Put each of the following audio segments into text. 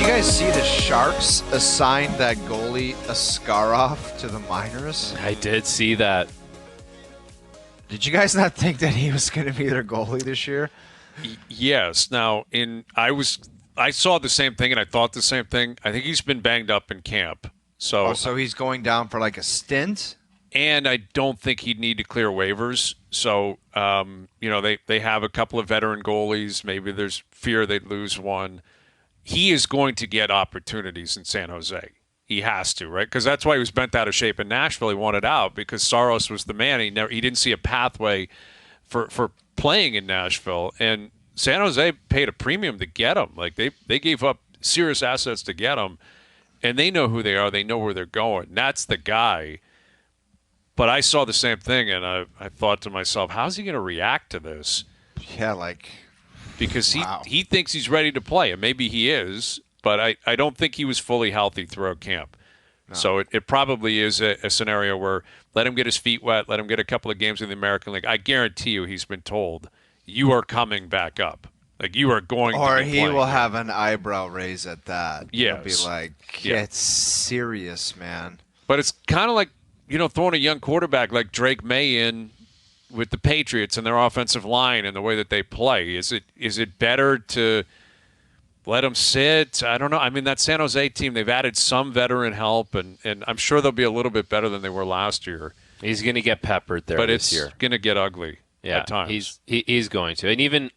guys see the Sharks assigned that goalie Askarov to the minors? I did see that. Did you guys not think that he was going to be their goalie this year? Yes. Now, I saw the same thing and I thought the same thing. I think he's been banged up in camp. So he's going down for like a stint? And I don't think he'd need to clear waivers. So, they have a couple of veteran goalies. Maybe there's fear they'd lose one. He is going to get opportunities in San Jose. He has to, right? Because that's why he was bent out of shape in Nashville. He wanted out because Saros was the man. He didn't see a pathway for playing in Nashville. And San Jose paid a premium to get him. Like they gave up serious assets to get him. And they know who they are. They know where they're going. That's the guy. But I saw the same thing, and I thought to myself, how's he going to react to this? Yeah, because wow. he thinks he's ready to play, and maybe he is, but I don't think he was fully healthy throughout camp. No. So it probably is a scenario where let him get his feet wet, let him get a couple of games in the American League. I guarantee you he's been told, you are coming back up. Like, you are going to be Or he playing. will have an eyebrow raise at that. Yes. He'll be like, it's serious, man. But it's kind of like, throwing a young quarterback like Drake May in with the Patriots and their offensive line and the way that they play. Is it better to let him sit? I don't know. I mean, that San Jose team, they've added some veteran help, and I'm sure they'll be a little bit better than they were last year. He's going to get peppered there this year. But it's going to get ugly at times. He's going to. And even,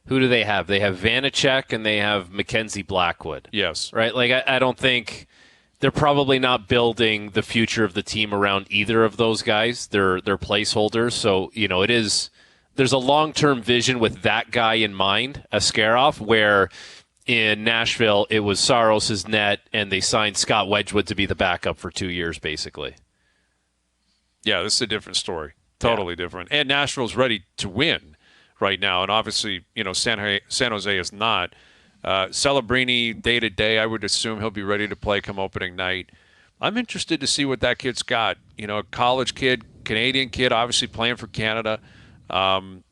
who do they have? They have Vanacek and they have Mackenzie Blackwood. Yes. Right? I don't think – they're probably not building the future of the team around either of those guys. They're placeholders. So, there's a long-term vision with that guy in mind, Askarov, where in Nashville it was Saros' net and they signed Scott Wedgwood to be the backup for 2 years, basically. Yeah, this is a different story. Totally different. And Nashville's ready to win right now. And obviously, San Jose is not. Celebrini day-to-day, I would assume he'll be ready to play come opening night. I'm interested to see what that kid's got. A college kid, Canadian kid, obviously playing for Canada.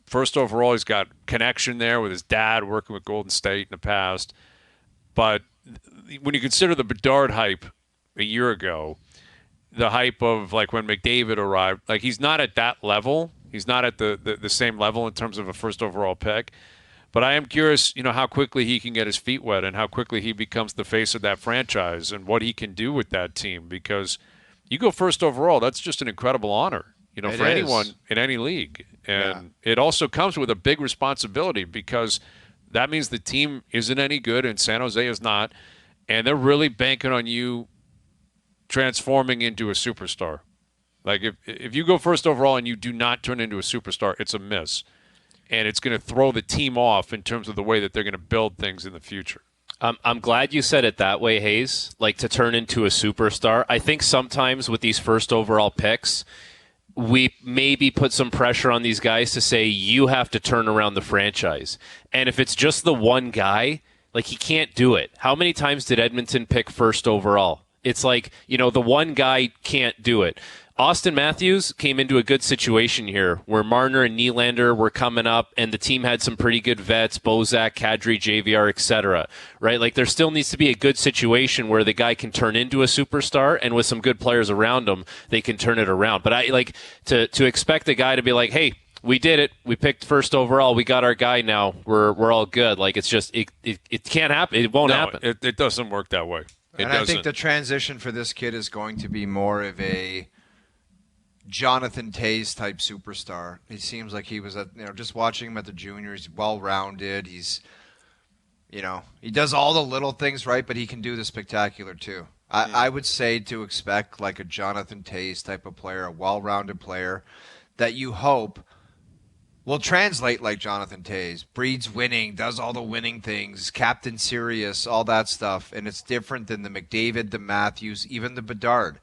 First overall, he's got connection there with his dad working with Golden State in the past. But when you consider the Bedard hype a year ago, the hype of when McDavid arrived, he's not at that level. He's not at the same level in terms of a first overall pick. But I am curious, how quickly he can get his feet wet and how quickly he becomes the face of that franchise and what he can do with that team. Because you go first overall, that's just an incredible honor, for anyone in any league. And it also comes with a big responsibility because that means the team isn't any good and San Jose is not. And they're really banking on you transforming into a superstar. If you go first overall and you do not turn into a superstar, it's a miss. And it's going to throw the team off in terms of the way that they're going to build things in the future. I'm glad you said it that way, Hayes, to turn into a superstar. I think sometimes with these first overall picks, we maybe put some pressure on these guys to say, you have to turn around the franchise. And if it's just the one guy, he can't do it. How many times did Edmonton pick first overall? It's the one guy can't do it. Austin Matthews came into a good situation here where Marner and Nylander were coming up and the team had some pretty good vets, Bozak, Kadri, JVR, etc. Right? There still needs to be a good situation where the guy can turn into a superstar and with some good players around him, they can turn it around. But I to expect the guy to be like, hey, we did it. We picked first overall. We got our guy now. We're all good. It's just it can't happen. It won't happen. It doesn't work that way. I think the transition for this kid is going to be more of a Jonathan Toews type superstar. He seems like he was just watching him at the juniors, well-rounded. He's, he does all the little things right, but he can do the spectacular too. I would say to expect a Jonathan Toews type of player, a well-rounded player that you hope will translate like Jonathan Toews, breeds winning, does all the winning things, captain serious, all that stuff. And it's different than the McDavid, the Matthews, even the Bedard.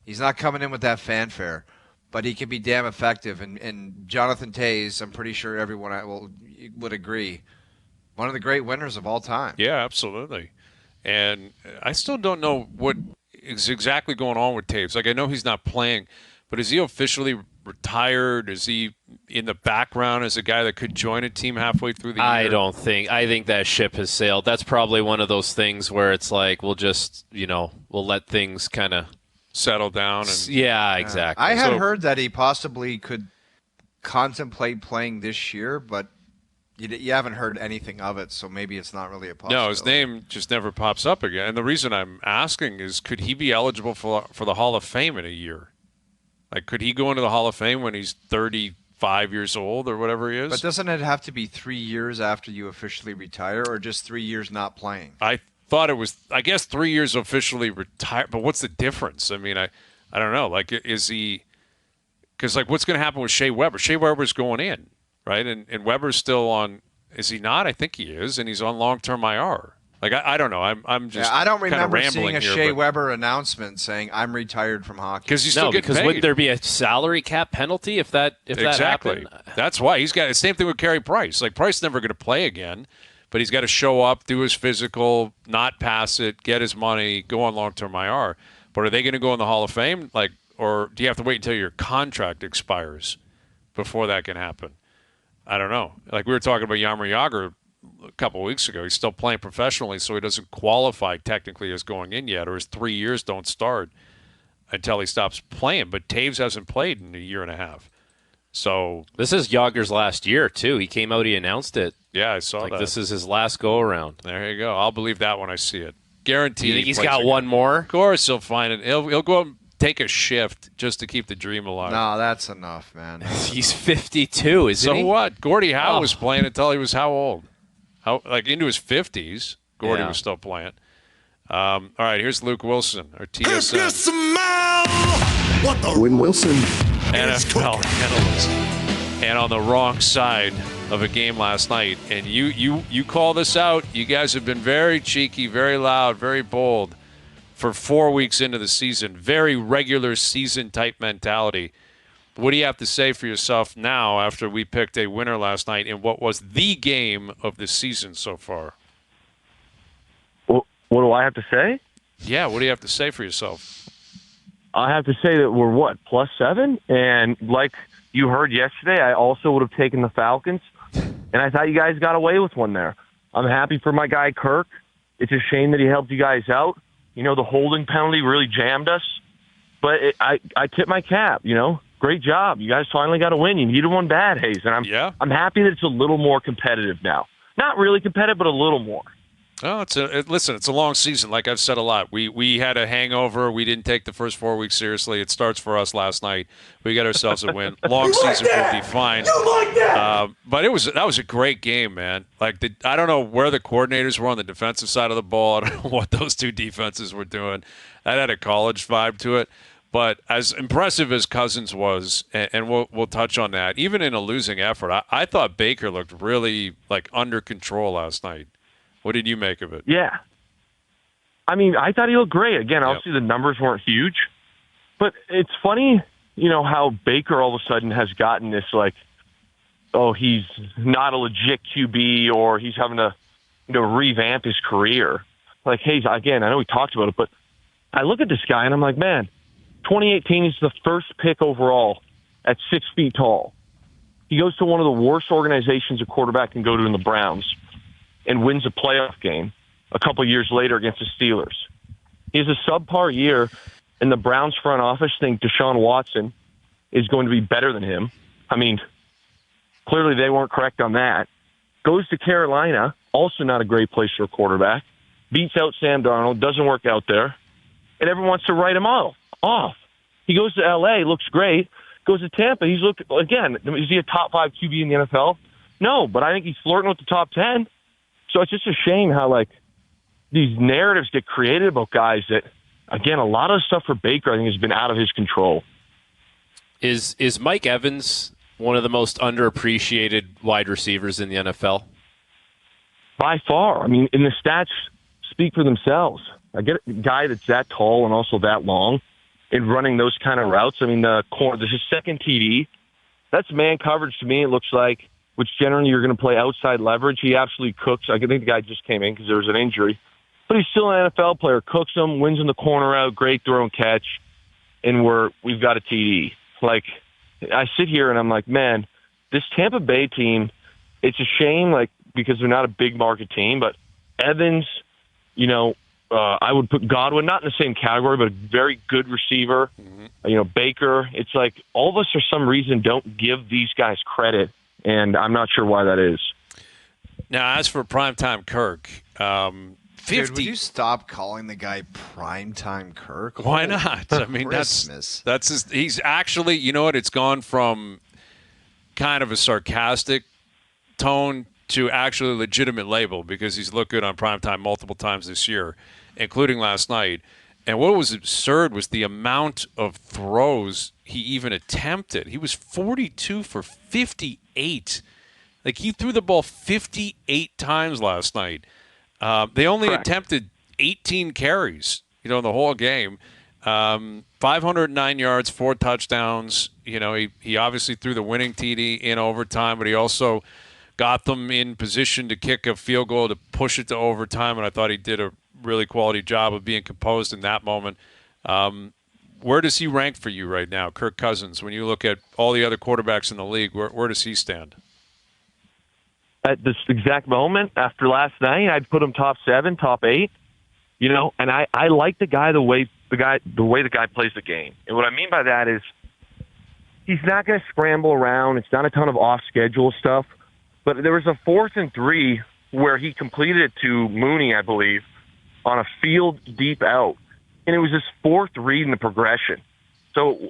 He's not coming in with that fanfare, but he can be damn effective. And Jonathan Toews, I'm pretty sure everyone would agree, one of the great winners of all time. Yeah, absolutely. And I still don't know what is exactly going on with Toews. I know he's not playing, but is he officially retired? Is he in the background as a guy that could join a team halfway through the year? I think that ship has sailed. That's probably one of those things where it's like we'll just, we'll let things kind of settle down. Yeah, exactly. I had heard that he possibly could contemplate playing this year, but you haven't heard anything of it, so maybe it's not really a possibility. No, his name just never pops up again. And the reason I'm asking is, could he be eligible for the Hall of Fame in a year? Like, could he go into the Hall of Fame when he's 35 years old or whatever he is? But doesn't it have to be 3 years after you officially retire, or just 3 years not playing? I thought it was, I guess, 3 years officially retired. But what's the difference? I mean, I don't know. Like, is he – because, like, what's going to happen with Shea Weber? Shea Weber's going in, right? And Weber's still on – is he not? I think he is, and he's on long-term IR. Like, I don't know. I'm just I don't remember seeing a here, Shea Weber announcement saying, I'm retired from hockey. Because he's still getting because paid. wouldn't there be a salary cap penalty if that Exactly. happened? That's why. He's got the same thing with Carey Price. Like, Price is never going to play again, but he's got to show up, do his physical, not pass it, get his money, go on long-term IR. But are they going to go in the Hall of Fame? Like, or do you have to wait until your contract expires before that can happen? I don't know. Like, we were talking about Jaromir Jagr a couple of weeks ago. He's still playing professionally, so he doesn't qualify technically as going in yet, or his 3 years don't start until he stops playing. But Taves hasn't played in a year and a half. So this is Yager's last year, too. He came out, he announced it. Yeah, I saw that. This is his last go-around. There you go. I'll believe that when I see it. Guaranteed. You think he's got one more? Of course he'll find it. He'll go and take a shift just to keep the dream alive. No, that's enough, man. He's 52, isn't he? So what? Gordie Howe was playing until he was how old? Into his 50s. Gordie was still playing. All right, here's Luke Willson, our TSN. Win Wilson. NFL analyst. And on the wrong side of a game last night. And you call this out. You guys have been very cheeky, very loud, very bold for 4 weeks into the season. Very regular season type mentality. What do you have to say for yourself now after we picked a winner last night in what was the game of the season so far? Well, what do I have to say? Yeah, what do you have to say for yourself? I have to say that we're, +7? And like you heard yesterday, I also would have taken the Falcons. And I thought you guys got away with one there. I'm happy for my guy, Kirk. It's a shame that he helped you guys out. The holding penalty really jammed us. But I tip my cap, Great job. You guys finally got a win. You needed one bad, Hayes. And I'm happy that it's a little more competitive now. Not really competitive, but a little more. Oh, listen, it's a long season. Like I've said a lot. We had a hangover. We didn't take the first 4 weeks seriously. It starts for us last night. We got ourselves a win. Long season will be fine. But that was a great game, man. Like I don't know where the coordinators were on the defensive side of the ball. I don't know what those two defenses were doing. That had a college vibe to it. But as impressive as Cousins was, and we'll touch on that, even in a losing effort, I thought Baker looked really like under control last night. What did you make of it? Yeah. I mean, I thought he looked great. Again, obviously the numbers weren't huge. But it's funny, how Baker all of a sudden has gotten this, like, oh, he's not a legit QB or he's having to revamp his career. Like, hey, again, I know we talked about it, but I look at this guy and I'm like, man, 2018 is the first pick overall at 6 feet tall. He goes to one of the worst organizations a quarterback can go to in the Browns and wins a playoff game a couple years later against the Steelers. He has a subpar year, and the Browns front office think Deshaun Watson is going to be better than him. I mean, clearly they weren't correct on that. Goes to Carolina, also not a great place for a quarterback. Beats out Sam Darnold, doesn't work out there, and everyone wants to write him off. He goes to L.A., looks great. Goes to Tampa, he's looked, again, is he a top 5 QB in the NFL? No, but I think he's flirting with the top 10. So it's just a shame how, like, these narratives get created about guys that, again, a lot of stuff for Baker, I think, has been out of his control. Is Mike Evans one of the most underappreciated wide receivers in the NFL? By far. I mean, and the stats speak for themselves. I get a guy that's that tall and also that long and running those kind of routes. I mean, this is second TD. That's man coverage to me, it looks like, which generally you're going to play outside leverage. He absolutely cooks. I think the guy just came in because there was an injury. But he's still an NFL player. Cooks them, wins in the corner out, great throw and catch, and we've got a TD. Like, I sit here and I'm like, man, this Tampa Bay team, it's a shame, like, because they're not a big market team, but Evans, I would put Godwin not in the same category, but a very good receiver. Baker. It's like all of us for some reason don't give these guys credit, and I'm not sure why that is. Now, as for primetime Kirk, 50. Dude, would you stop calling the guy Primetime Kirk? Why not? I mean, Christmas. that's he's actually, you know what? It's gone from kind of a sarcastic tone to actually a legitimate label because he's looked good on primetime multiple times this year, including last night. And what was absurd was the amount of throws he even attempted. He was 42 for 58. Like, he threw the ball 58 times last night. They only attempted 18 carries, in the whole game. 509 yards, 4 touchdowns. He obviously threw the winning TD in overtime, but he also got them in position to kick a field goal to push it to overtime, and I thought he did a really quality job of being composed in that moment. Where does he rank for you right now, Kirk Cousins, when you look at all the other quarterbacks in the league? Where does he stand? At this exact moment, after last night, I'd put him top 7, top 8. And I like the guy the way the guy plays the game. And what I mean by that is he's not going to scramble around. It's not a ton of off-schedule stuff. But there was a 4th and 3 where he completed it to Mooney, I believe, on a field deep out. And it was his 4th read in the progression. So,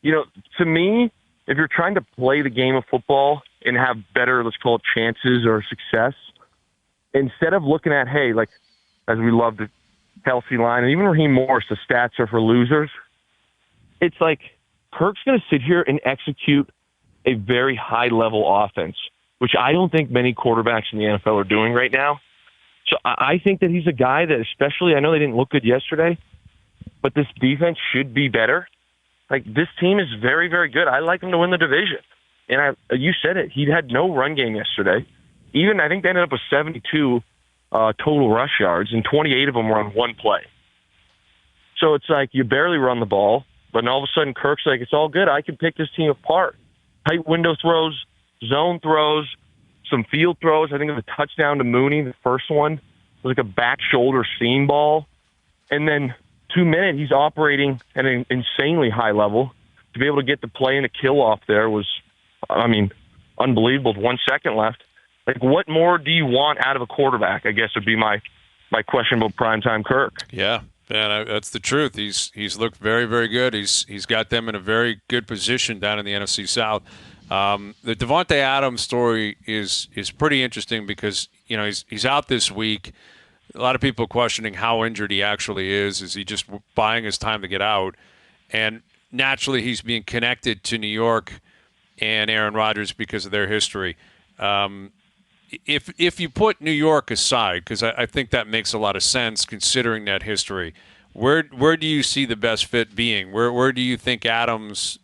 to me, if you're trying to play the game of football and have better, let's call it, chances or success, instead of looking at, hey, like, as we love the Kelsey line, and even Raheem Morris, the stats are for losers, it's like Kirk's going to sit here and execute a very high-level offense, which I don't think many quarterbacks in the NFL are doing right now. So I think that he's a guy that, especially, I know they didn't look good yesterday, but this defense should be better. Like, this team is very, very good. I like them to win the division. And you said it. He had no run game yesterday. Even, I think they ended up with 72 total rush yards, and 28 of them were on one play. So it's like you barely run the ball, but then all of a sudden Kirk's like, it's all good. I can pick this team apart. Tight window throws, zone throws, some field throws. I think it was a touchdown to Mooney, the first one. It was like a back shoulder seam ball. And then 2 minutes, he's operating at an insanely high level. To be able to get the play and a kill off there was, unbelievable with 1 second left. Like, what more do you want out of a quarterback, I guess would be my question about primetime Kirk. Yeah, man, that's the truth. He's looked very, very good. He's got them in a very good position down in the NFC South. The Davante Adams story is pretty interesting because he's out this week. A lot of people questioning how injured he actually is. Is he just buying his time to get out? And naturally, he's being connected to New York and Aaron Rodgers because of their history. If you put New York aside, because I think that makes a lot of sense considering that history, where do you see the best fit being? Where do you think Adams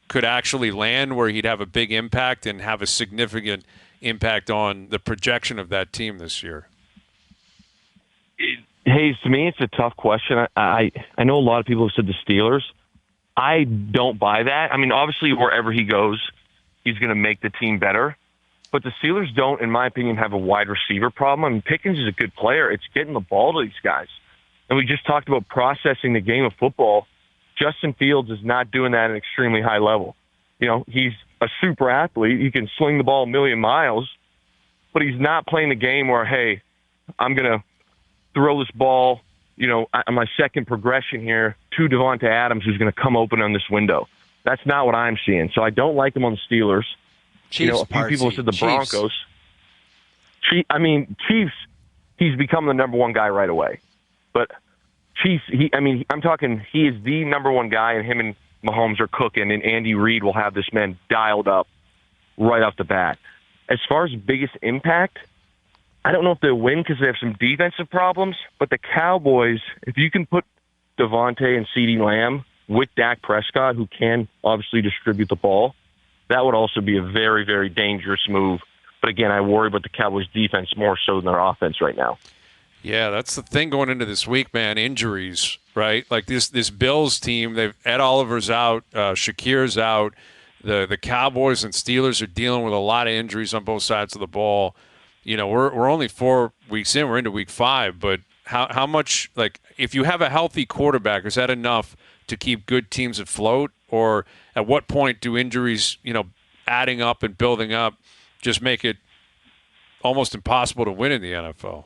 could actually land where he'd have a big impact and have a significant impact on the projection of that team this year? Hayes, to me, it's a tough question. I know a lot of people have said the Steelers. I don't buy that. I mean, obviously, wherever he goes, he's going to make the team better. But the Steelers don't, in my opinion, have a wide receiver problem. I mean, Pickens is a good player. It's getting the ball to these guys. And we just talked about processing the game of football. Justin Fields is not doing that at an extremely high level. He's a super athlete. He can sling the ball a million miles, but he's not playing the game where, hey, I'm going to throw this ball, on my second progression here to Davante Adams, who's going to come open on this window. That's not what I'm seeing. So I don't like him on the Steelers. Chiefs, a few people said the Broncos. Chiefs, he's become the number one guy right away. But Chiefs, I'm talking, he is the number one guy, and him and Mahomes are cooking, and Andy Reid will have this man dialed up right off the bat. As far as biggest impact, I don't know if they'll win because they have some defensive problems, but the Cowboys, if you can put Davante and CeeDee Lamb with Dak Prescott, who can obviously distribute the ball, that would also be a very, very dangerous move. But again, I worry about the Cowboys' defense more so than their offense right now. Yeah, that's the thing going into this week, man. Injuries, right? Like this Bills team, Ed Oliver's out, Shakir's out. The Cowboys and Steelers are dealing with a lot of injuries on both sides of the ball. You know, we're only 4 weeks in. We're into week 5, but how much, like, if you have a healthy quarterback, is that enough to keep good teams afloat? Or at what point do injuries, you know, adding up and building up just make it almost impossible to win in the NFL?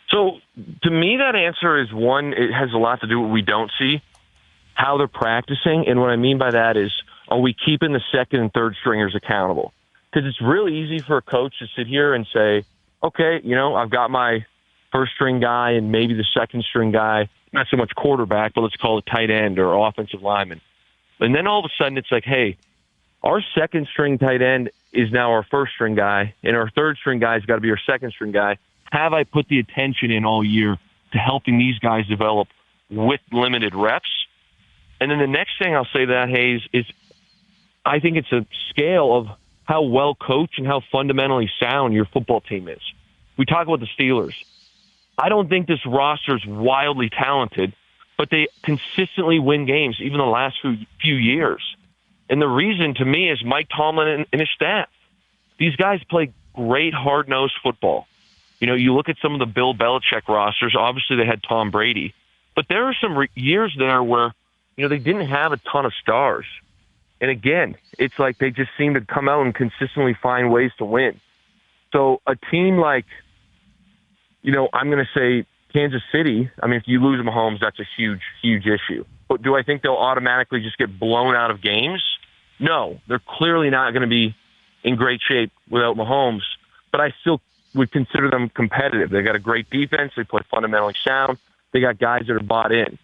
So to me, that answer is one, it has a lot to do with what we don't see, how they're practicing. And what I mean by that is, are we keeping the second and third stringers accountable? Because it's really easy for a coach to sit here and say, okay, you know, I've got my first string guy and maybe the second string guy, not so much quarterback, but let's call it tight end or offensive lineman. And then all of a sudden it's like, hey, our second string tight end is now our first string guy, and our third string guy has got to be our second string guy. Have I put the attention in all year to helping these guys develop with limited reps? And then the next thing I'll say to that, Hayes, is I think it's a scale of how well coached and how fundamentally sound your football team is. We talk about the Steelers. I don't think this roster is wildly talented, but they consistently win games, even the last few years. And the reason, to me, is Mike Tomlin and his staff. These guys play great, hard-nosed football. You know, you look at some of the Bill Belichick rosters. Obviously, they had Tom Brady. But there are some years there where, you know, they didn't have a ton of stars. And again, it's like they just seem to come out and consistently find ways to win. So a team like, you know, I'm going to say Kansas City, I mean, if you lose Mahomes, that's a huge, huge issue. But do I think they'll automatically just get blown out of games? No, they're clearly not going to be in great shape without Mahomes. But I still would consider them competitive. They got a great defense. They play fundamentally sound. They got guys that are bought in.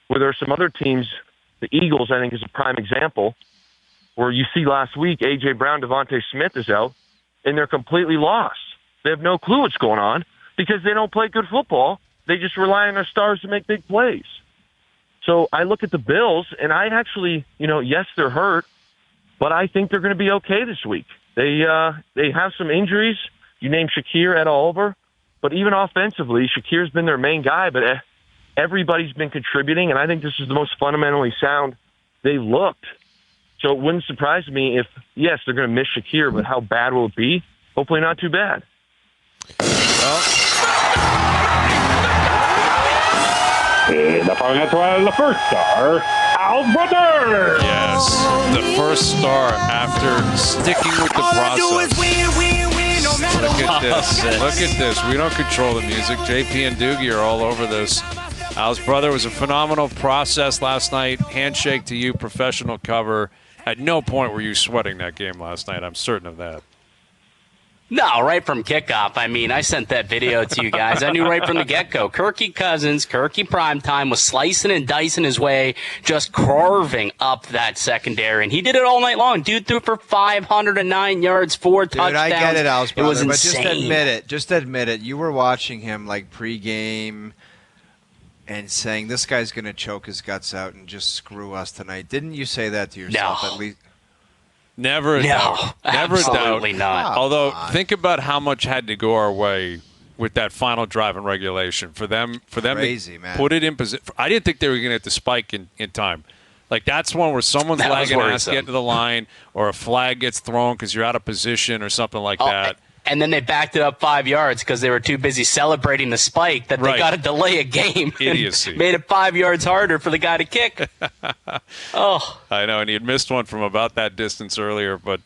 Where there are some other teams, the Eagles, I think, is a prime example, where you see last week A.J. Brown, Devontae Smith is out, and they're completely lost. They have no clue what's going on because they don't play good football. They just rely on their stars to make big plays. So I look at the Bills, and I actually, you know, yes, they're hurt, but I think they're going to be okay this week. They have some injuries. You name Shakir, Ed Oliver, but even offensively, Shakir's been their main guy, but everybody's been contributing, and I think this is the most fundamentally sound they've looked. So it wouldn't surprise me if, yes, they're going to miss Shakir, but how bad will it be? Hopefully not too bad. The first star, Al's brother. Yes, the first star after sticking with the process. Look at this. Look at this. We don't control the music. JP and Doogie are all over this. Al's brother was a phenomenal process last night. Handshake to you, professional cover. At no point were you sweating that game last night. I'm certain of that. No, right from kickoff. I mean, I sent that video to you guys. I knew right from the get-go. Kirky Cousins, Kirky Primetime was slicing and dicing his way, just carving up that secondary. And he did it all night long. Dude threw for 509 yards, 4 touchdowns. Dude, I get it, Al's brother, it was but insane. just admit it. Just admit it. You were watching him like pregame and saying, this guy's going to choke his guts out and just screw us tonight. Didn't you say that to yourself at least? Never a doubt. Never a doubt. Absolutely not. Although, think about how much had to go our way with that final drive in regulation for them Crazy, to man. put it in position. I didn't think they were going to hit the spike in time. Like, that's one where someone's lagging ass to get to the line, or a flag gets thrown because you're out of position or something like that. And then they backed it up 5 yards because they were too busy celebrating the spike that they got to delay a game. Idiocy. Made it 5 yards harder for the guy to kick. Oh. I know, and he had missed one from about that distance earlier, but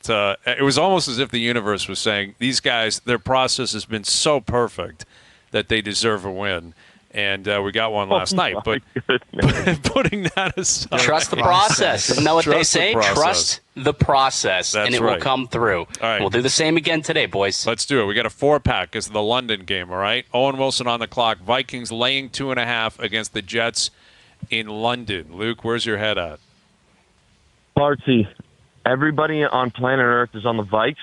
it was almost as if the universe was saying, these guys, their process has been so perfect that they deserve a win. And we got one last night. But putting that aside. Trust the process. Isn't that what they say? Trust the process, That's and it will come through. All right. We'll do the same again today, boys. Let's do it. We got a 4-pack. It's the London game, all right? Owen Wilson on the clock. Vikings laying 2.5 against the Jets in London. Luke, where's your head at? Bartsy, everybody on planet Earth is on the Vikes,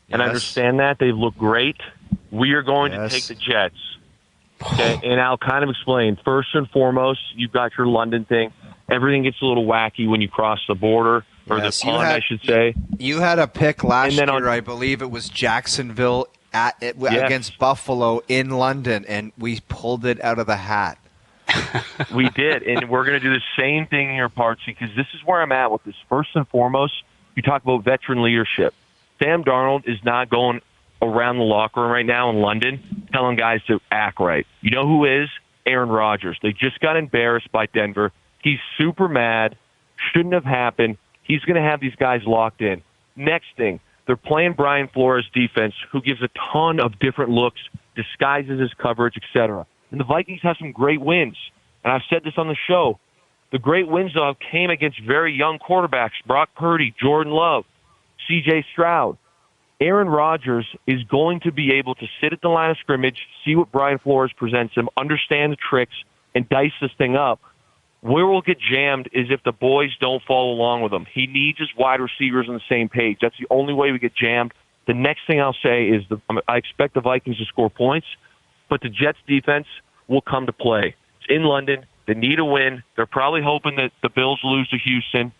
and I understand that. They've looked great. We are going to take the Jets. Okay, and I'll kind of explain. First and foremost, you've got your London thing. Everything gets a little wacky when you cross the border, or the pond, I should say. You had a pick last year, I believe it was Jacksonville against Buffalo in London, and we pulled it out of the hat. We did, and we're going to do the same thing here, Partsy, because this is where I'm at with this. First and foremost, you talk about veteran leadership. Sam Darnold is not going around the locker room right now in London telling guys to act right. You know who is? Aaron Rodgers. They just got embarrassed by Denver. He's super mad. Shouldn't have happened. He's going to have these guys locked in. Next thing, they're playing Brian Flores' defense, who gives a ton of different looks, disguises his coverage, etc. And the Vikings have some great wins. And I've said this on the show. The great wins, though, came against very young quarterbacks, Brock Purdy, Jordan Love, C.J. Stroud. Aaron Rodgers is going to be able to sit at the line of scrimmage, see what Brian Flores presents him, understand the tricks, and dice this thing up. Where we'll get jammed is if the boys don't follow along with him. He needs his wide receivers on the same page. That's the only way we get jammed. The next thing I'll say is I expect the Vikings to score points, but the Jets' defense will come to play. It's in London. They need a win. They're probably hoping that the Bills lose to Houston,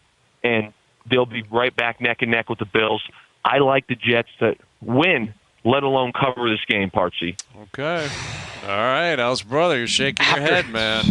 and they'll be right back neck and neck with the Bills. I like the Jets to win, let alone cover this game, Partsy. Okay. All right, Al's brother, you're shaking your head, man.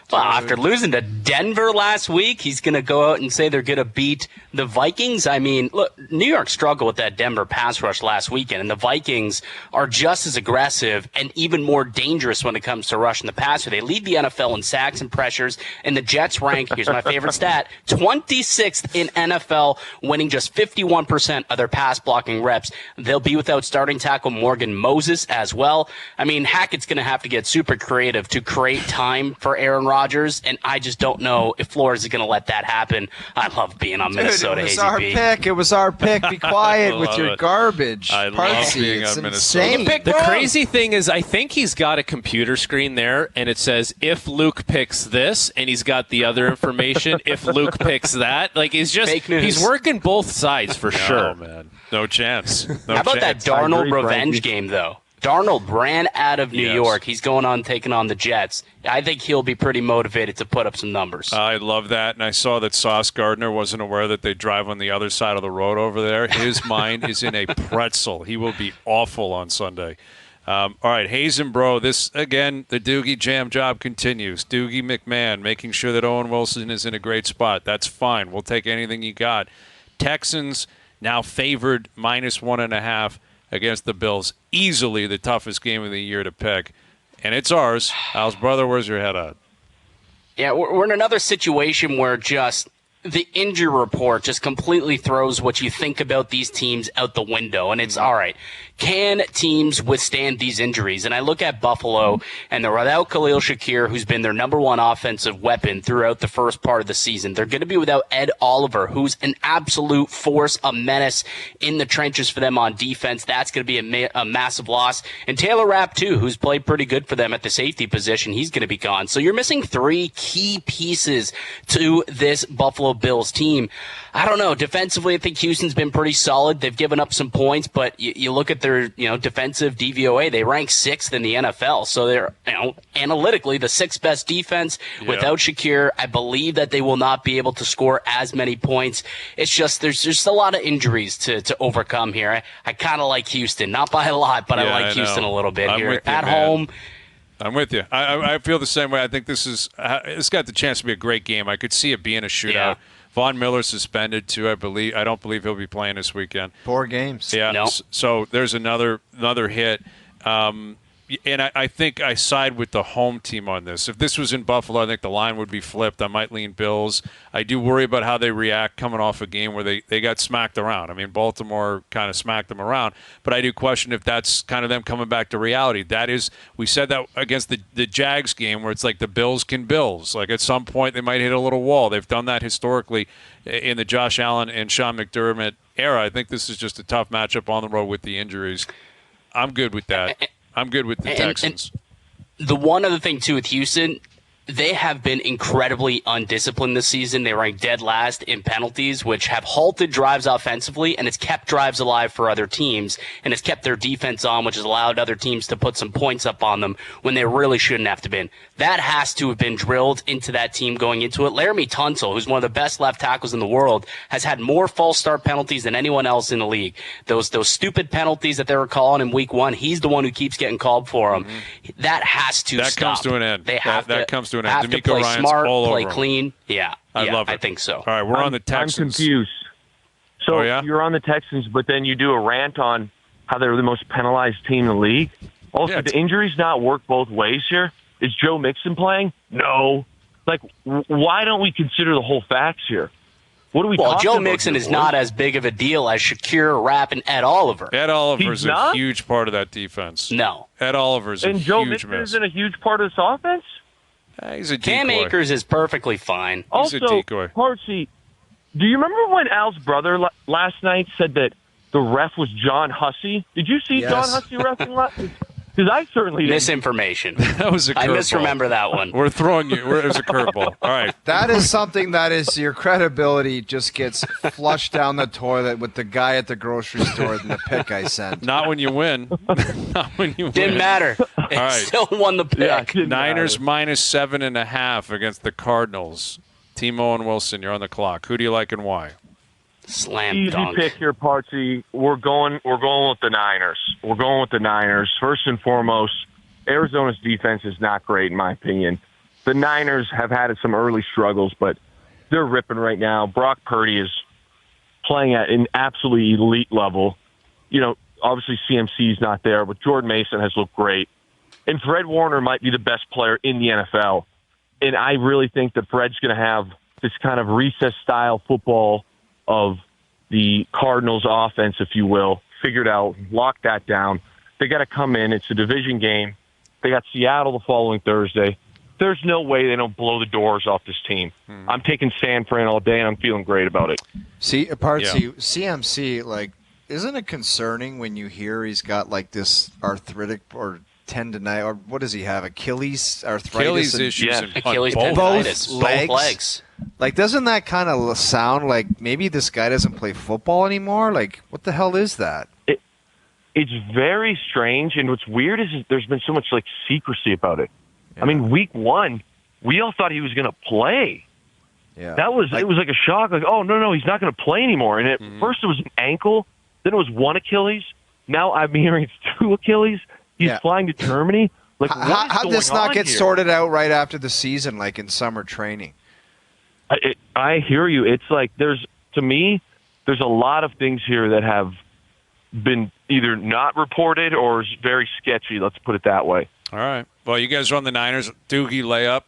Well, after losing to Denver last week, he's going to go out and say they're going to beat the Vikings. I mean, look, New York struggled with that Denver pass rush last weekend, and the Vikings are just as aggressive and even more dangerous when it comes to rushing the passer. They lead the NFL in sacks and pressures, and the Jets rank, here's my favorite stat, 26th in NFL, winning just 51% of their pass blocking reps. They'll be without starting tackle Morgan Moses as well. I mean, Hackett's going to have to get super creative to create time for Aaron Rodgers, and I just don't know if Flores is going to let that happen. I love being on Minnesota. It was Hayesy-B. our pick. It was our pick. Be quiet with your it. garbage. I love Partsy. being It's on Minnesota. insane. The crazy thing is, I think he's got a computer screen there, and it says, if Luke picks this, and he's got the other information, if Luke picks that. Like, Fake news. he's working both sides for sure. Oh, man. No chance. How about that Darnold revenge game, though? Darnold ran out of New York. He's going on taking on the Jets. I think he'll be pretty motivated to put up some numbers. I love that. And I saw that Sauce Gardner wasn't aware that they drive on the other side of the road over there. His mind is in a pretzel. He will be awful on Sunday. All right, Hayes and Bro, this, again, the Doogie Jam job continues. Doogie McMahon making sure that Owen Wilson is in a great spot. That's fine. We'll take anything you got. Texans now favored -1.5 against the Bills. Easily the toughest game of the year to pick. And it's ours. Al's brother, where's your head at? Yeah, we're in another situation where just the injury report just completely throws what you think about these teams out the window. And it's, all right, can teams withstand these injuries? And I look at Buffalo, and they're without Khalil Shakir, who's been their number one offensive weapon throughout the first part of the season. They're going to be without Ed Oliver, who's an absolute force, a menace in the trenches for them on defense. That's going to be a massive loss. And Taylor Rapp, too, who's played pretty good for them at the safety position. He's going to be gone. So you're missing three key pieces to this Buffalo Bills team. I don't know. Defensively, I think Houston's been pretty solid. They've given up some points, but you look at their defensive DVOA. They rank 6th in the NFL, so they're analytically the 6th best defense. Yeah. Without Shakir, I believe that they will not be able to score as many points. It's just there's just a lot of injuries to overcome here. I kind of like Houston, not by a lot, but I like Houston a little bit here at home. I'm with you. I feel the same way. I think it's got the chance to be a great game. I could see it being a shootout. Yeah. Von Miller suspended too, I believe. I don't believe he'll be playing this weekend. 4 games. Yeah. No. So there's another hit. And I think I side with the home team on this. If this was in Buffalo, I think the line would be flipped. I might lean Bills. I do worry about how they react coming off a game where they got smacked around. I mean, Baltimore kind of smacked them around. But I do question if that's kind of them coming back to reality. That is, we said that against the Jags game where it's like the Bills can Bills. Like at some point they might hit a little wall. They've done that historically in the Josh Allen and Sean McDermott era. I think this is just a tough matchup on the road with the injuries. I'm good with that. I'm good with the Texans. And the one other thing, too, with Houston, they have been incredibly undisciplined this season. They rank dead last in penalties, which have halted drives offensively, and it's kept drives alive for other teams, and it's kept their defense on, which has allowed other teams to put some points up on them when they really shouldn't have to been. That has to have been drilled into that team going into it. Laramie Tunsil, who's one of the best left tackles in the world, has had more false start penalties than anyone else in the league. Those stupid penalties that they were calling in week 1, he's the one who keeps getting called for them. That has to stop. That comes to an end. They have that comes to -2.5. Have to D'Amico play Ryans smart, all play over him. clean. Yeah, I love it. I think so. All right, we're on the Texans. I'm confused. So Oh, yeah? you're on the Texans, but then you do a rant on how they're the most penalized team in the league. Also, Yeah, the injuries not work both ways here. Is Joe Mixon playing? No. Like, why don't we consider the whole facts here? What are we Well, talking Joe about Mixon here, is boys? not as big of a deal as Shakir, Rapp, and Ed Oliver. Ed Oliver's He's a not? huge part of that defense. No. Ed Oliver's a And Joe huge Mixon miss. isn't a huge part of this offense? He's a Cam decoy. Akers is perfectly fine. He's a Also, decoy. Parsi, do you remember when Al's brother last night said that the ref was John Hussey? Did you see Yes. John Hussey refing last night? Because I certainly didn't. Misinformation. That was a curveball. I misremember that one. We're throwing you. It was a curveball. All right. That is something that is your credibility just gets flushed down the toilet with the guy at the grocery store in the pick I sent. Not when you win. Not when you win. Didn't matter. It right. still won the pick. Yeah, it didn't Niners matter. -7.5 against the Cardinals. Timo and Wilson, you're on the clock. Who do you like and why? Slam Easy dunk. pick here, Partsy. We're going with the Niners. We're going with the Niners. First and foremost, Arizona's defense is not great, in my opinion. The Niners have had some early struggles, but they're ripping right now. Brock Purdy is playing at an absolutely elite level. You know, obviously CMC's not there, but Jordan Mason has looked great. And Fred Warner might be the best player in the NFL. And I really think that Fred's going to have this kind of recess-style football of the Cardinals offense, if you will, figured out, lock that down. They got to come in. It's a division game. They got Seattle the following Thursday. There's no way they don't blow the doors off this team. I'm taking San Fran all day, and I'm feeling great about it. See, CMC, like, isn't it concerning when you hear he's got like this arthritic or tendonitis, or what does he have? Achilles arthritis? Achilles and- issues Yeah, on Achilles both. tendonitis. Both legs? legs. Like, doesn't that kind of sound like maybe this guy doesn't play football anymore? Like, what the hell is that? It's very strange, and what's weird is there's been so much like secrecy about it. I mean, week one, we all thought he was going to play. Yeah, It was like a shock. Like, oh no, he's not going to play anymore. And at first it was an ankle, then it was one Achilles. Now I'm hearing it's two Achilles. He's Yeah. flying to Germany. Like, How did this not get here? sorted out right after the season, like in summer training? I hear you. It's like there's a lot of things here that have been either not reported or is very sketchy. Let's put it that way. All right. Well, you guys are on the Niners. Doogie layup.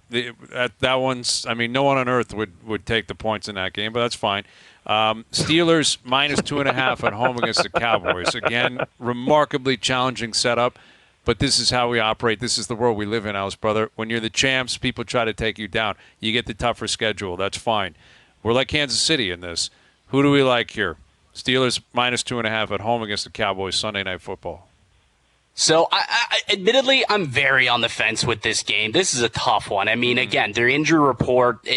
That one's, I mean, no one on earth would take the points in that game, but that's fine. Steelers -2.5 at home against the Cowboys. Again, remarkably challenging setup, but this is how we operate. This is the world we live in, Alice, brother. When you're the champs, people try to take you down. You get the tougher schedule. That's fine. We're like Kansas City in this. Who do we like here? Steelers -2.5 at home against the Cowboys Sunday Night Football. So, admittedly, I'm very on the fence with this game. This is a tough one. I mean, again, their injury report,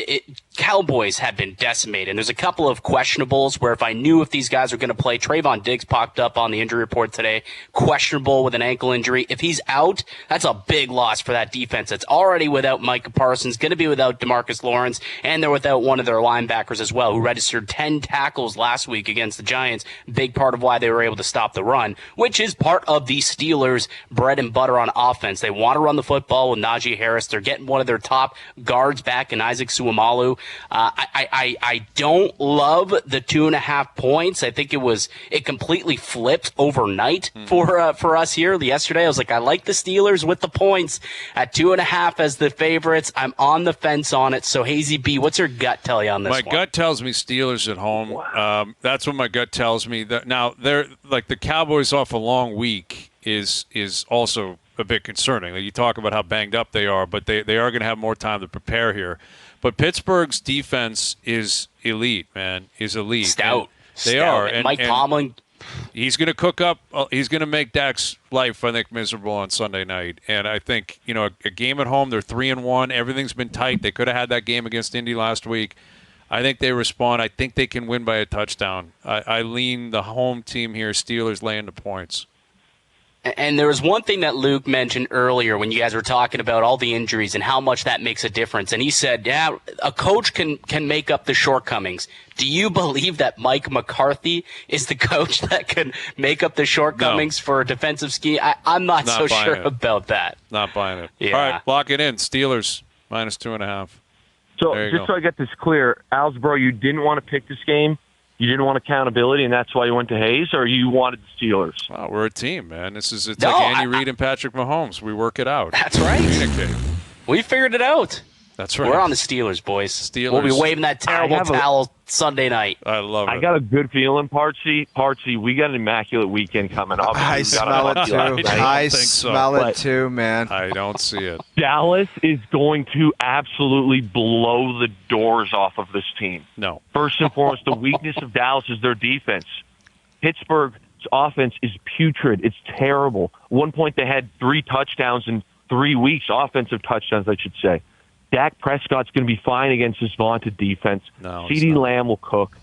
Cowboys have been decimated. And there's a couple of questionables where if I knew if these guys were going to play, Trayvon Diggs popped up on the injury report today, questionable with an ankle injury. If he's out, that's a big loss for that defense. That's already without Micah Parsons, going to be without DeMarcus Lawrence, and they're without one of their linebackers as well, who registered 10 tackles last week against the Giants. Big part of why they were able to stop the run, which is part of the Steelers' bread and butter on offense. They want to run the football with Najee Harris. They're getting one of their top guards back in Isaac Suamalu. I don't love the 2.5 points. I think it completely flipped overnight for us here yesterday. I was like, I like the Steelers with the points at 2.5 as the favorites. I'm on the fence on it. So Hayesy-B, what's your gut tell you on this My one? gut tells me Steelers at home. That's what my gut tells me. Now they're like the Cowboys off a long week is also a bit concerning. Like, you talk about how banged up they are, but they are going to have more time to prepare here. But Pittsburgh's defense is elite, man. Is elite. Stout. They are. And Mike Tomlin. He's going to cook up. He's going to make Dak's life, I think, miserable on Sunday night. And I think, a game at home, they're 3-1. Everything's been tight. They could have had that game against Indy last week. I think they respond. I think they can win by a touchdown. I lean the home team here, Steelers laying the points. And there was one thing that Luke mentioned earlier when you guys were talking about all the injuries and how much that makes a difference. And he said, yeah, a coach can make up the shortcomings. Do you believe that Mike McCarthy is the coach that can make up the shortcomings for a defensive scheme? I'm not so sure about that. Not buying it. Yeah. All right, lock it in. Steelers Minus 2.5. So There you just go. so I get this clear, Alsbro, you didn't want to pick this game. You didn't want accountability, and that's why you went to Hayes, or you wanted the Steelers? Wow, we're a team, man. It's No, like Andy Reid and Patrick Mahomes. We work it out. That's right. Communicate. We figured it out. That's right. We're on the Steelers, boys. Steelers. We'll be waving that terrible I have a- towel Sunday night. I love it. I got a good feeling, Partsy. We got an immaculate weekend coming up. I We got smell a it lucky too. last night. I think so. smell But- it too, man. I don't see it. Dallas is going to absolutely blow the doors off of this team. No. First and foremost, the weakness of Dallas is their defense. Pittsburgh's offense is putrid. It's terrible. At one point, they had 3 touchdowns in 3 weeks, offensive touchdowns, I should say. Dak Prescott's going to be fine against this vaunted defense. No, it's CeeDee not. Lamb will cook.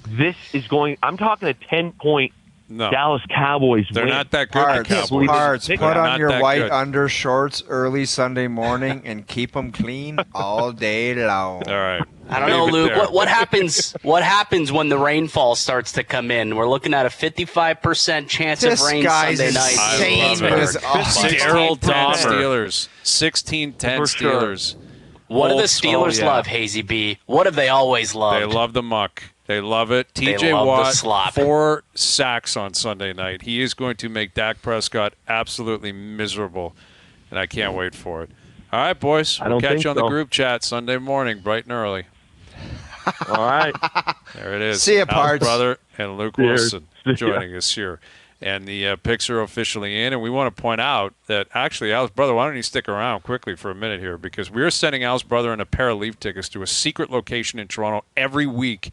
This is going – I'm talking a 10-point No. Dallas Cowboys They're win. not that good, the Parts, Cowboys. parts. They're Put on not your that white good. undershorts early Sunday morning and keep them clean all day long. All right. I don't know, Leave it Luke. there. What happens? What happens when the rainfall starts to come in? We're looking at a 55% chance This of rain guy's Sunday night. insane I love with it. his awesome. Daryl 16-10 Dahmer. Steelers. 16-10 For sure. Steelers. What do the Oh, Steelers yeah. love, Hayesy-B? What have they always loved? They love the muck. They love it. They TJ love the Watt, slop. 4 sacks on Sunday night. He is going to make Dak Prescott absolutely miserable, and I can't wait for it. All right, boys. I We'll don't catch think you on the so. group chat Sunday morning, bright and early. All right. There it is. See ya, Al's Parts. brother and Luke Cheers. Willson See ya. joining us here. And the picks are officially in. And we want to point out that actually Al's brother, why don't you stick around quickly for a minute here? Because we're sending Al's brother and a pair of Leaf tickets to a secret location in Toronto every week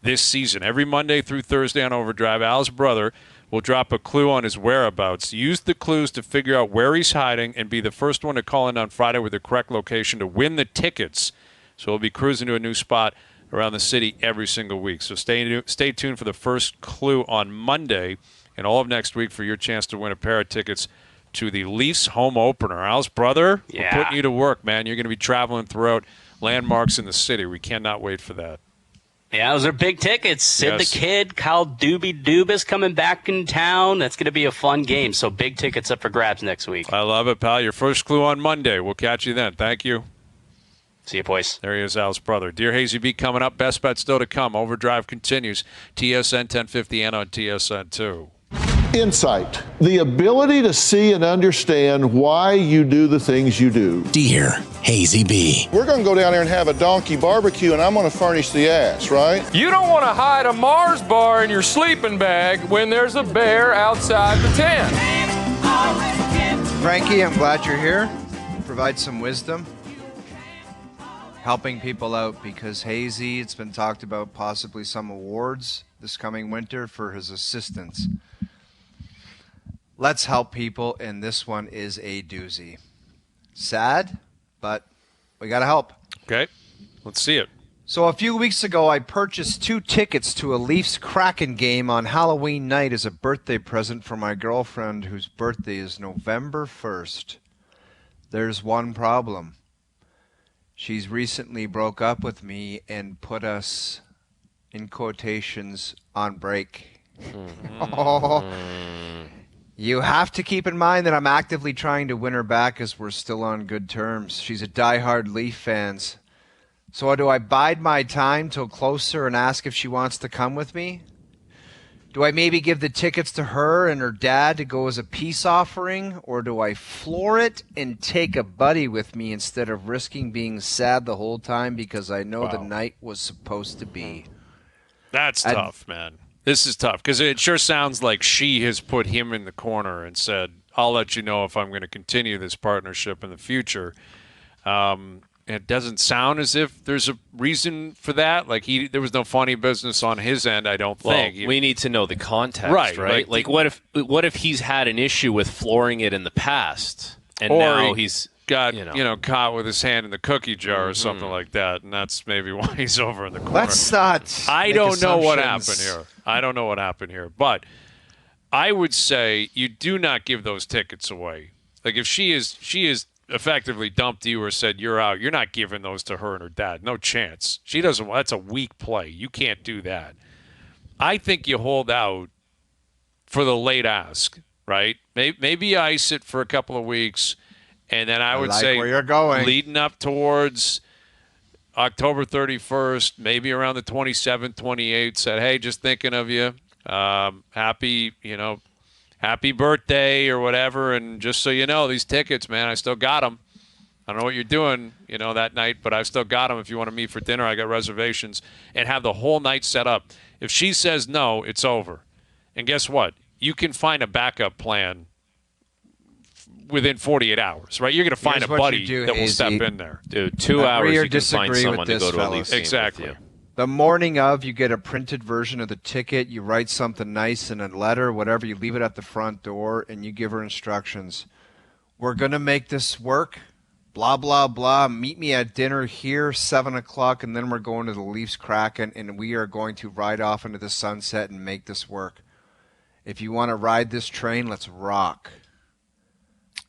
this season. Every Monday through Thursday on OverDrive, Al's brother will drop a clue on his whereabouts. Use the clues to figure out where he's hiding and be the first one to call in on Friday with the correct location to win the tickets. So we'll be cruising to a new spot around the city every single week. So stay tuned for the first clue on Monday and all of next week for your chance to win a pair of tickets to the Leafs home opener. Al's brother, Yeah. we're putting you to work, man. You're going to be traveling throughout landmarks in the city. We cannot wait for that. Yeah, those are big tickets. Sid Yes. the Kid, Kyle Doobie Dubas coming back in town. That's going to be a fun game. So big tickets up for grabs next week. I love it, pal. Your first clue on Monday. We'll catch you then. Thank you. See you, boys. There he is, Al's brother. Dear Hayesy-B coming up. Best bet still to come. OverDrive continues. TSN 1050 and on TSN 2. Insight, the ability to see and understand why you do the things you do. Dear Hayesy-B. We're going to go down there and have a donkey barbecue, and I'm going to furnish the ass, right? You don't want to hide a Mars bar in your sleeping bag when there's a bear outside the tent. Frankie, I'm glad you're here. Provide some wisdom. Helping people out because Hazy, it's been talked about possibly some awards this coming winter for his assistance. Let's help people, and this one is a doozy. Sad, but we got to help. Okay, let's see it. So a few weeks ago, I purchased 2 tickets to a Leafs-Kraken game on Halloween night as a birthday present for my girlfriend whose birthday is November 1st. There's one problem. She's recently broke up with me and put us, in quotations, on break. You have to keep in mind that I'm actively trying to win her back as we're still on good terms. She's a diehard Leaf fan. So do I bide my time till closer and ask if she wants to come with me? Do I maybe give the tickets to her and her dad to go as a peace offering? Or do I floor it and take a buddy with me instead of risking being sad the whole time because I know the night was supposed to be? That's tough, man. This is tough because it sure sounds like she has put him in the corner and said, I'll let you know if I'm going to continue this partnership in the future. It doesn't sound as if there's a reason for that. Like there was no funny business on his end, I don't think. We need to know the context, Right. Like what if he's had an issue with flooring it in the past, and or now he he's got caught with his hand in the cookie jar or something like that, and that's maybe why he's over in the corner. Let's not. I make don't know what assumptions. happened here. I don't know what happened here, but I would say you do not give those tickets away. Like if she is effectively dumped you or said you're out, you're not giving those to her and her dad. No chance. She doesn't. That's a weak play. You can't do that. I think you hold out for the late ask, right? Maybe you ice it for a couple of weeks, And then I would like say where you're going. leading up towards October 31st, maybe around the 27th, 28th, said, hey, just thinking of you. Happy birthday or whatever. And just so you know, these tickets, man, I still got them. I don't know what you're doing, that night, but I've still got them. If you want to meet for dinner, I got reservations, and have the whole night set up. If she says no, it's over. And guess what? You can find a backup plan within 48 hours, right? You're going to find a buddy that will step in there. Dude, 2 hours you can find someone to go to a Leafs game Exactly. with you. The morning of, you get a printed version of the ticket. You write something nice in a letter, whatever. You leave it at the front door, and you give her instructions. We're going to make this work. Blah, blah, blah. Meet me at dinner here, 7 o'clock, and then we're going to the Leafs Kraken, and we are going to ride off into the sunset and make this work. If you want to ride this train, let's rock.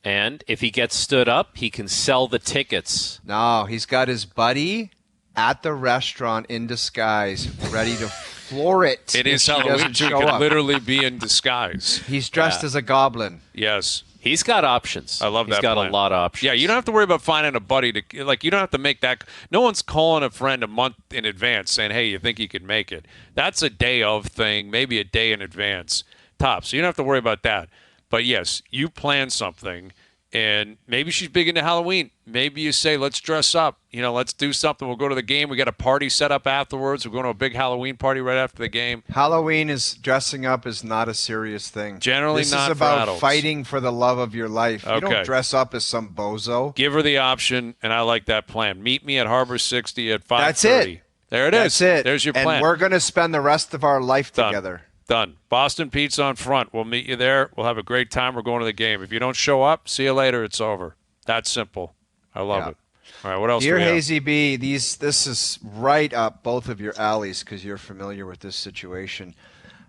And if he gets stood up, he can sell the tickets. No, he's got his buddy at the restaurant in disguise, ready to floor it. It is Halloween, too. He could literally be in disguise. He's dressed as a goblin. Yes. He's got options. I love that. He's got plan. a lot of options. Yeah, you don't have to worry about finding a buddy to you don't have to make that. No one's calling a friend a month in advance saying, "Hey, you think you could make it?" That's a day of thing, maybe a day in advance, tops. So you don't have to worry about that. But yes, you plan something, and maybe she's big into Halloween. Maybe you say, "Let's dress up. Let's do something. We'll go to the game. We got a party set up afterwards. We're going to a big Halloween party right after the game." Halloween dressing up is not a serious thing. Generally this not is for about adults. fighting for the love of your life. You don't dress up as some bozo. Give her the option, and I like that plan. Meet me at Harbor 60 at 5:30. That's it. There it is. That's it. There's your plan. And we're going to spend the rest of our life together. Done. Boston Pizza on front. We'll meet you there. We'll have a great time. We're going to the game. If you don't show up, see you later. It's over. That's simple. I love it. All right, what else? Dear do we have? Hayesy-B, this is right up both of your alleys because you're familiar with this situation.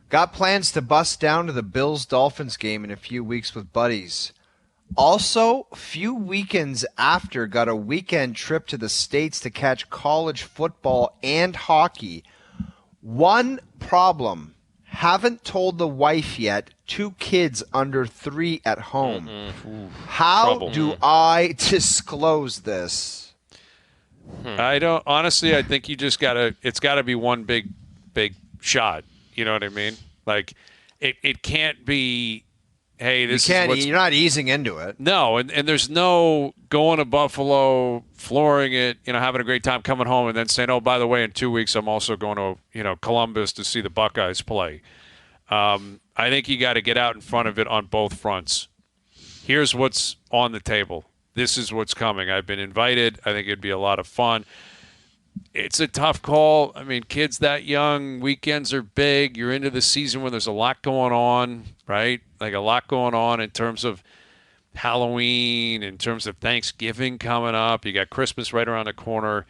Got plans to bust down to the Bills-Dolphins game in a few weeks with buddies. Also, few weekends after, got a weekend trip to the States to catch college football and hockey. One problem. Haven't told the wife yet. 2 kids under 3 at home. How do I disclose this? I don't. Honestly, I think you just gotta. It's got to be one big shot. You know what I mean? Like, it can't be. Hey, this is what's, you're not easing into it. No, and there's no going to Buffalo, flooring it, having a great time, coming home, and then saying, oh, by the way, in 2 weeks I'm also going to, Columbus to see the Buckeyes play. I think you got to get out in front of it on both fronts. Here's what's on the table. This is what's coming. I've been invited. I think it'd be a lot of fun. It's a tough call. I mean, kids that young, weekends are big. You're into the season where there's a lot going on, right? Like a lot going on in terms of Halloween, in terms of Thanksgiving coming up. You got Christmas right around the corner.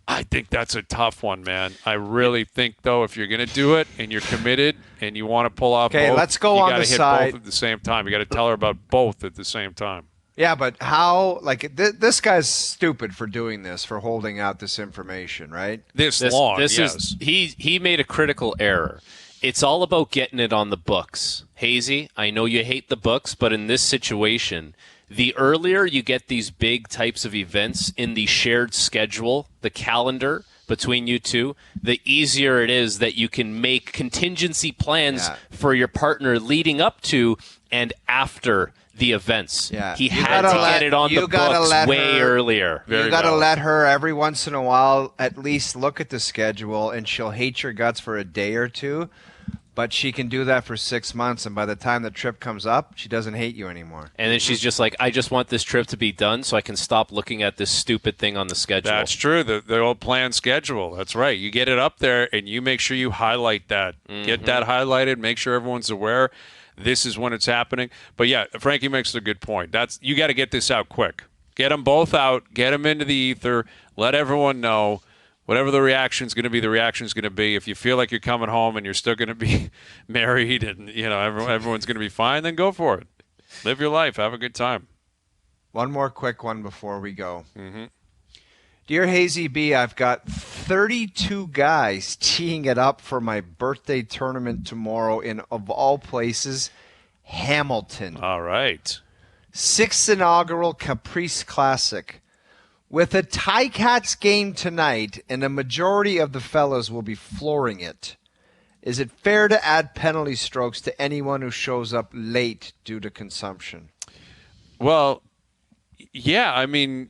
I think that's a tough one, man. I really think, though, if you're going to do it and you're committed and you want to pull off both, let's go on the side. You got to hit both at the same time. You got to tell her about both at the same time. Yeah, but how? Like this guy's stupid for doing this, for holding out this information, right? This long, this yes. is he made a critical error. It's all about getting it on the books. Hazy, I know you hate the books, but in this situation, the earlier you get these big types of events in the shared schedule, the calendar between you two, the easier it is that you can make contingency plans for your partner leading up to and after the events. Yeah. He had to get it on the books way earlier. You got to let her every once in a while at least look at the schedule, and she'll hate your guts for a day or two, but she can do that for 6 months, and by the time the trip comes up, she doesn't hate you anymore. And then she's just like, I just want this trip to be done so I can stop looking at this stupid thing on the schedule. That's true. The old planned schedule. That's right. You get it up there, and you make sure you highlight that. Get that highlighted. Make sure everyone's aware. This is when it's happening. But, yeah, Frankie makes a good point. You got to get this out quick. Get them both out. Get them into the ether. Let everyone know. Whatever the reaction's going to be, the reaction's going to be. If you feel like you're coming home and you're still going to be married and, everyone's going to be fine, then go for it. Live your life. Have a good time. One more quick one before we go. Dear Hayesy-B, I've got 32 guys teeing it up for my birthday tournament tomorrow in, of all places, Hamilton. All right. 6th inaugural Caprice Classic. With a Ticats game tonight, and a majority of the fellas will be flooring it, is it fair to add penalty strokes to anyone who shows up late due to consumption? Well, yeah, I mean,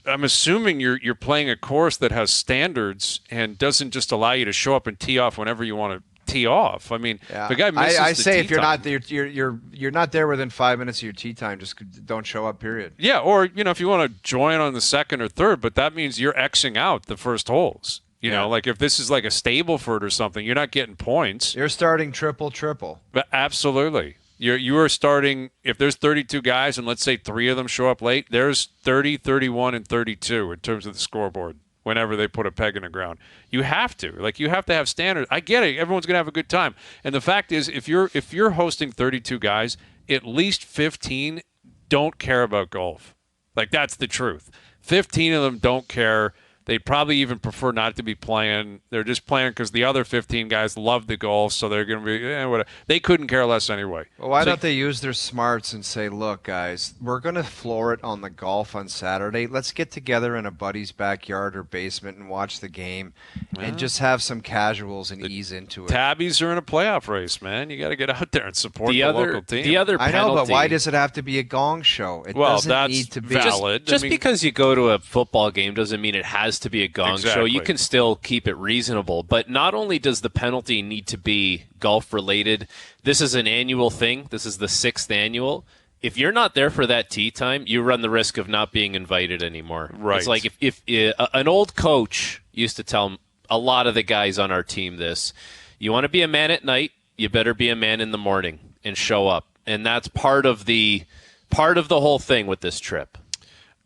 I'm assuming you're playing a course that has standards and doesn't just allow you to show up and tee off whenever you want to tee off. I mean, the guy misses I the say tee if you're time. not you're not there within 5 minutes of your tee time, just don't show up. Period. Yeah, or if you want to join on the second or third, but that means you're Xing out the first holes. You know, like if this is like a Stableford or something, you're not getting points. You're starting triple. But absolutely. You are starting, if there's 32 guys and let's say 3 of them show up late, there's 30, 31, and 32 in terms of the scoreboard whenever they put a peg in the ground. You have to. Like, you have to have standards. I get it. Everyone's going to have a good time. And the fact is, if you're hosting 32 guys, at least 15 don't care about golf. Like, that's the truth. 15 of them don't care. They'd probably even prefer not to be playing. They're just playing because the other 15 guys love the golf, so they're going to be whatever. They couldn't care less anyway. Well, why don't they use their smarts and say, look, guys, we're going to floor it on the golf on Saturday. Let's get together in a buddy's backyard or basement and watch the game and just have some casuals and ease into it. Tabbies are in a playoff race, man. You got to get out there and support the local team. The other I penalty, know, but why does it have to be a gong show? It well, doesn't that's need to be. valid. Just because you go to a football game doesn't mean it has to be a gong show. Exactly. You can still keep it reasonable. But not only does the penalty need to be golf-related, this is an annual thing. This is the 6th annual. If you're not there for that tee time, you run the risk of not being invited anymore. Right. It's like if an old coach used to tell a lot of the guys on our team this, you want to be a man at night, you better be a man in the morning and show up. And that's part of the whole thing with this trip.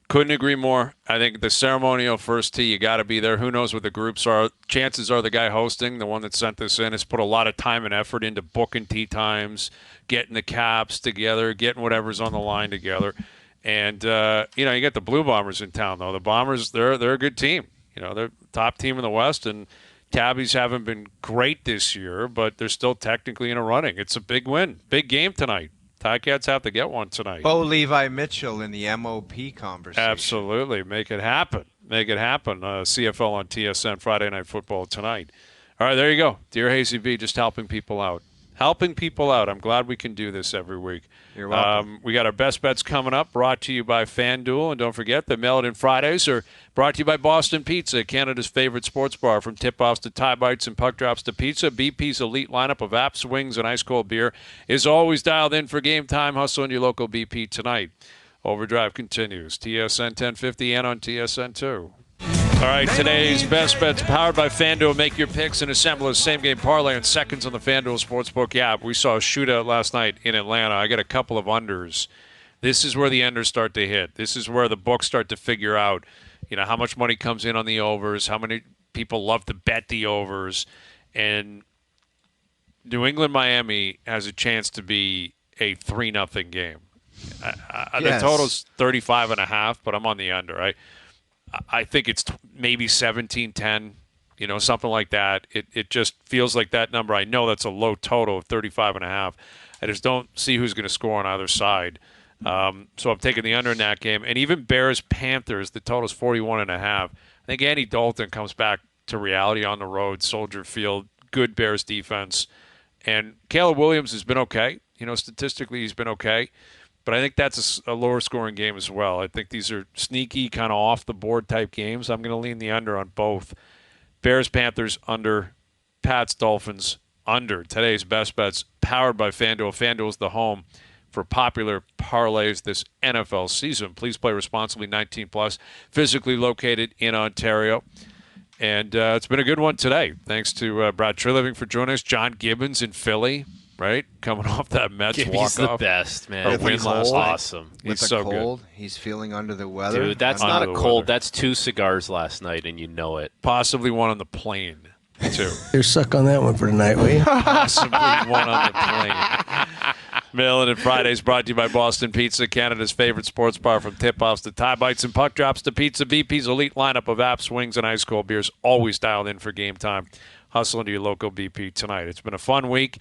Couldn't agree more. I think the ceremonial first tee, you got to be there. Who knows what the groups are? Chances are the guy hosting, the one that sent this in, has put a lot of time and effort into booking tee times, getting the caps together, getting whatever's on the line together. And, you get the Blue Bombers in town, though. The Bombers, they're a good team. They're top team in the West, and Tabbies haven't been great this year, but they're still technically in a running. It's a big win. Big game tonight. Ticats have to get one tonight. Bo Levi Mitchell in the MOP conversation. Absolutely. Make it happen. Make it happen. CFL on TSN Friday Night Football tonight. All right, there you go. Dear Hayesy-B, just helping people out. Helping people out. I'm glad we can do this every week. You're welcome. We got our best bets coming up, brought to you by FanDuel. And don't forget, the Mail It In Fridays are brought to you by Boston Pizza, Canada's favorite sports bar. From tip-offs to tie bites and puck drops to pizza, BP's elite lineup of apps, wings, and ice-cold beer is always dialed in for game time. Hustle in your local BP tonight. Overdrive continues. TSN 1050 and on TSN 2. All right, today's best bets powered by FanDuel. Make your picks and assemble a same-game parlay in seconds on the FanDuel Sportsbook app. We saw a shootout last night in Atlanta. I got a couple of unders. This is where the unders start to hit. This is where the books start to figure out, how much money comes in on the overs, how many people love to bet the overs. And New England-Miami has a chance to be a 3-0 game. The total's 35.5, but I'm on the under, I think it's maybe 17-10, something like that. It just feels like that number. I know that's a low total of 35.5. I just don't see who's going to score on either side. So I'm taking the under in that game. And even Bears-Panthers, the total's 41.5. I think Andy Dalton comes back to reality on the road, Soldier Field, good Bears defense. And Caleb Williams has been okay. Statistically he's been okay. But I think that's a lower-scoring game as well. I think these are sneaky, kind of off-the-board type games. I'm going to lean the under on both. Bears-Panthers under, Pats-Dolphins under. Today's best bets powered by FanDuel. FanDuel's the home for popular parlays this NFL season. Please play responsibly, 19+, physically located in Ontario. And it's been a good one today. Thanks to Brad Treliving for joining us. John Gibbons in Philly. Right? Coming off that Mets walk-off. He's the best, man. Win last night. Awesome. With He's the so cold, good. he's feeling under the weather. Dude, that's Under not the a cold. weather. That's 2 cigars last night, and you know it. Possibly one on the plane, too. You're suck on that one for tonight, will you? Possibly one on the plane. Mail It In Fridays brought to you by Boston Pizza, Canada's favorite sports bar. From tip-offs to tie bites and puck drops to pizza, BP's elite lineup of apps, wings, and ice-cold beers always dialed in for game time. Hustle into your local BP tonight. It's been a fun week.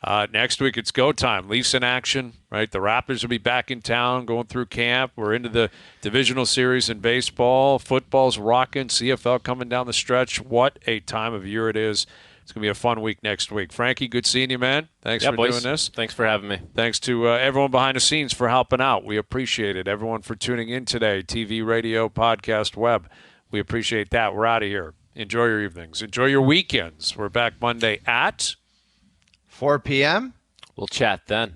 Next week, it's go time. Leafs in action, right? The Raptors will be back in town, going through camp. We're into the divisional series in baseball. Football's rocking. CFL coming down the stretch. What a time of year it is. It's going to be a fun week next week. Frankie, good seeing you, man. Thanks for doing this. Thanks for having me. Thanks to everyone behind the scenes for helping out. We appreciate it. Everyone for tuning in today, TV, radio, podcast, web. We appreciate that. We're out of here. Enjoy your evenings. Enjoy your weekends. We're back Monday at 4 p.m. We'll chat then.